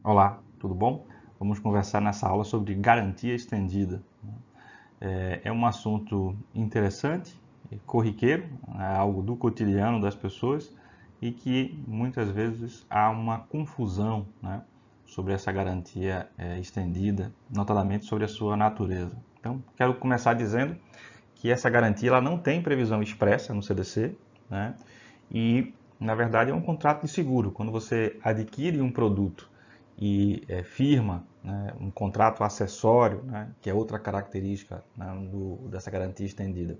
Olá, tudo bom? Vamos conversar nessa aula sobre garantia estendida. É um assunto interessante, corriqueiro, é algo do cotidiano das pessoas e que muitas vezes há uma confusão, né, sobre essa garantia estendida, notadamente sobre a sua natureza. Então, quero começar dizendo que essa garantia ela não tem previsão expressa no CDC, né, e, na verdade, é um contrato de seguro. Quando você adquire um produto e firma, né, um contrato acessório, né, que é outra característica, né, dessa garantia estendida,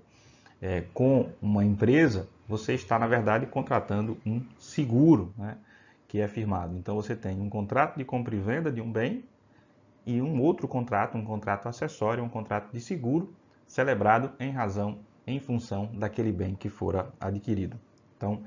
com uma empresa, você está, na verdade, contratando um seguro, né, que é firmado. Então, você tem um contrato de compra e venda de um bem e um outro contrato, um contrato acessório, um contrato de seguro, celebrado em função daquele bem que fora adquirido. Então,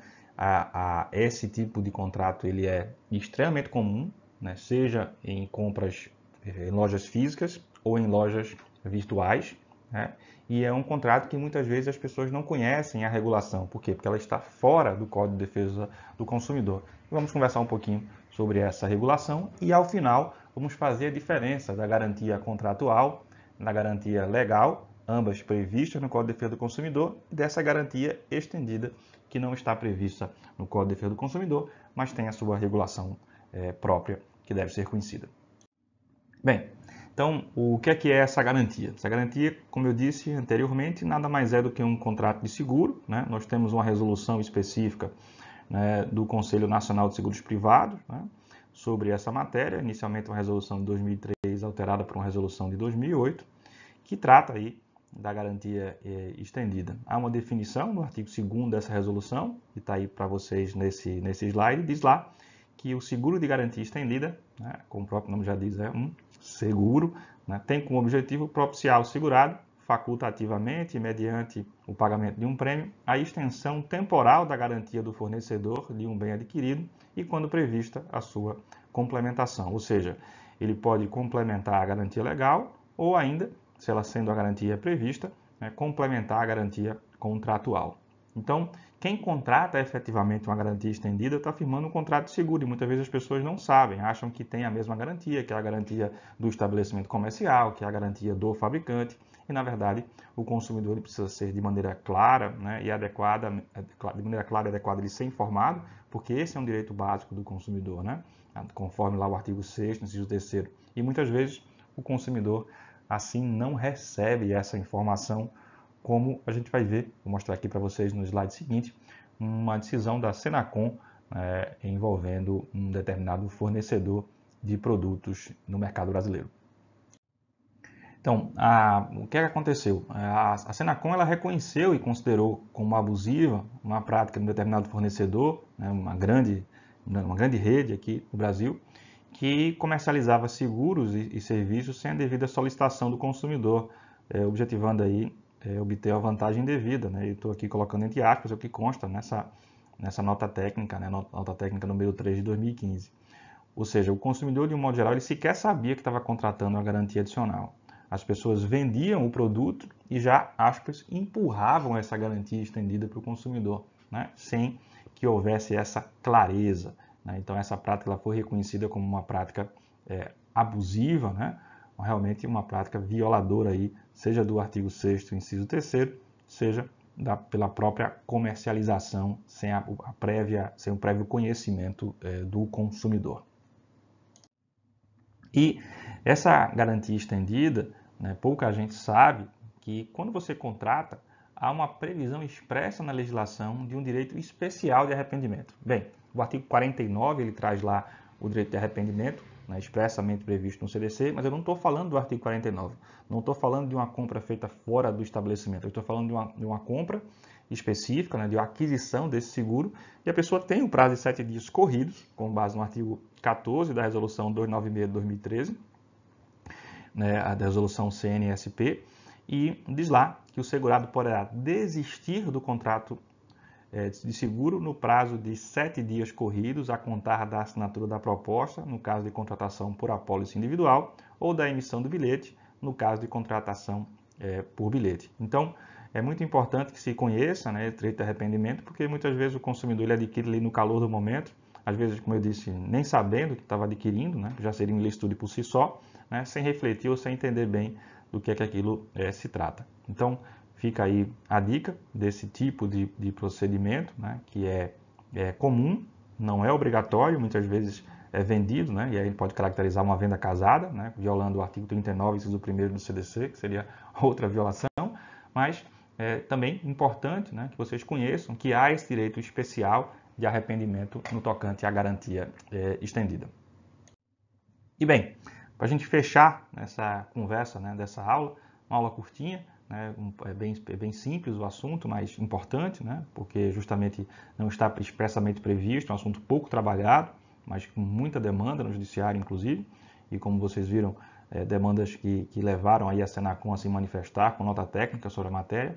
esse tipo de contrato ele é extremamente comum, né, seja em compras em lojas físicas ou em lojas virtuais, né, e é um contrato que muitas vezes as pessoas não conhecem a regulação. Por quê? Porque ela está fora do Código de Defesa do Consumidor. Vamos conversar um pouquinho sobre essa regulação e, ao final, vamos fazer a diferença da garantia contratual, da garantia legal, ambas previstas no Código de Defesa do Consumidor, e dessa garantia estendida, que não está prevista no Código de Defesa do Consumidor, mas tem a sua regulação própria, que deve ser conhecida. Bem, então, o que é essa garantia? Essa garantia, como eu disse anteriormente, nada mais é do que um contrato de seguro, né? Nós temos uma resolução específica, né, do Conselho Nacional de Seguros Privados, né, sobre essa matéria, inicialmente uma resolução de 2003, alterada por uma resolução de 2008, que trata aí da garantia estendida. Há uma definição no artigo 2º dessa resolução, que está aí para vocês nesse slide, diz lá que o seguro de garantia estendida, né, como o próprio nome já diz, é um seguro, né, tem como objetivo propiciar ao segurado, facultativamente e mediante o pagamento de um prêmio, a extensão temporal da garantia do fornecedor de um bem adquirido e quando prevista a sua complementação. Ou seja, ele pode complementar a garantia legal ou ainda, se ela sendo a garantia prevista, né, complementar a garantia contratual. Então, quem contrata efetivamente uma garantia estendida está firmando um contrato de seguro e muitas vezes as pessoas não sabem, acham que tem a mesma garantia, que é a garantia do estabelecimento comercial, que é a garantia do fabricante, e na verdade o consumidor precisa ser de maneira clara, né, e adequada, de maneira clara e adequada ele ser informado, porque esse é um direito básico do consumidor, né, conforme lá o artigo 6º, inciso 3º, e muitas vezes o consumidor assim não recebe essa informação, como a gente vai ver, vou mostrar aqui para vocês no slide seguinte, uma decisão da Senacom envolvendo um determinado fornecedor de produtos no mercado brasileiro. Então, o que aconteceu? A Senacom ela reconheceu e considerou como abusiva uma prática de um determinado fornecedor, né, uma grande rede aqui no Brasil, que comercializava seguros e serviços sem a devida solicitação do consumidor, objetivando aí obter a vantagem devida. Né? Estou aqui colocando entre aspas o que consta nessa nota técnica, né? Nota técnica número 3 de 2015. Ou seja, o consumidor, de um modo geral, ele sequer sabia que estava contratando uma garantia adicional. As pessoas vendiam o produto e já, aspas, empurravam essa garantia estendida para o consumidor, né? Sem que houvesse essa clareza. Né? Então, essa prática ela foi reconhecida como uma prática abusiva, né? Realmente uma prática violadora, aí, seja do artigo 6º, inciso 3º, seja pela própria comercialização sem sem o prévio conhecimento do consumidor. E essa garantia estendida, né, pouca gente sabe que quando você contrata, há uma previsão expressa na legislação de um direito especial de arrependimento. Bem, o artigo 49 ele traz lá o direito de arrependimento, né, expressamente previsto no CDC, mas eu não estou falando do artigo 49. Não estou falando de uma compra feita fora do estabelecimento. Eu estou falando de uma compra específica, né, de aquisição desse seguro, e a pessoa tem um prazo de 7 dias corridos, com base no artigo 14 da Resolução 296 de 2013, né, a Resolução CNSP, e diz lá que o segurado poderá desistir do contrato de seguro no prazo de 7 dias corridos a contar da assinatura da proposta, no caso de contratação por apólice individual, ou da emissão do bilhete, no caso de contratação por bilhete. Então, é muito importante que se conheça, né, o direito de arrependimento, porque muitas vezes o consumidor ele adquire ali no calor do momento, às vezes, como eu disse, nem sabendo o que estava adquirindo, né? Já seria um ilícito por si só, né? Sem refletir ou sem entender bem do que é que aquilo se trata. Então, fica aí a dica desse tipo de procedimento, né? Que é comum, não é obrigatório, muitas vezes é vendido, né? E aí ele pode caracterizar uma venda casada, né? Violando o artigo 39, inciso 1º do CDC, que seria outra violação, mas é também importante, né, que vocês conheçam que há esse direito especial de arrependimento no tocante à garantia estendida. E bem, para a gente fechar essa conversa, né, dessa aula, uma aula curtinha, né, é bem simples o assunto, mas importante, né, porque justamente não está expressamente previsto, é um assunto pouco trabalhado, mas com muita demanda no judiciário, inclusive, e como vocês viram, demandas que levaram aí a Senacom a se manifestar com nota técnica sobre a matéria.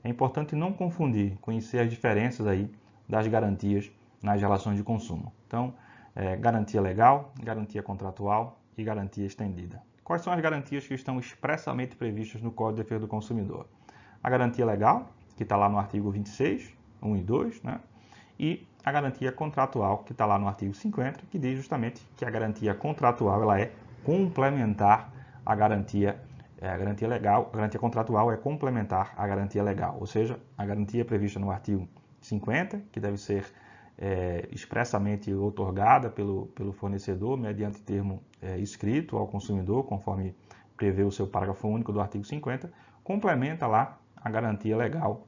É importante não confundir, conhecer as diferenças aí das garantias nas relações de consumo. Então, garantia legal, garantia contratual e garantia estendida. Quais são as garantias que estão expressamente previstas no Código de Defesa do Consumidor? A garantia legal, que está lá no artigo 26, 1 e 2, né? E a garantia contratual, que está lá no artigo 50, que diz justamente que a garantia contratual ela é complementar à garantia legal. A garantia contratual é complementar à garantia legal, ou seja, a garantia prevista no artigo 50, que deve ser expressamente outorgada pelo fornecedor mediante termo escrito ao consumidor, conforme prevê o seu parágrafo único do artigo 50, complementa lá a garantia legal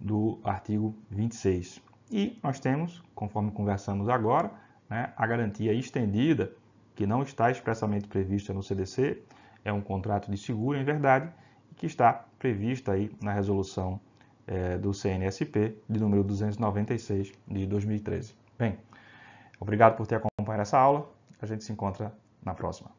do artigo 26. E nós temos, conforme conversamos agora, né, a garantia estendida, que não está expressamente prevista no CDC, é um contrato de seguro em verdade, que está prevista aí na resolução do CNSP, de número 296 de 2013. Bem, obrigado por ter acompanhado essa aula. A gente se encontra na próxima.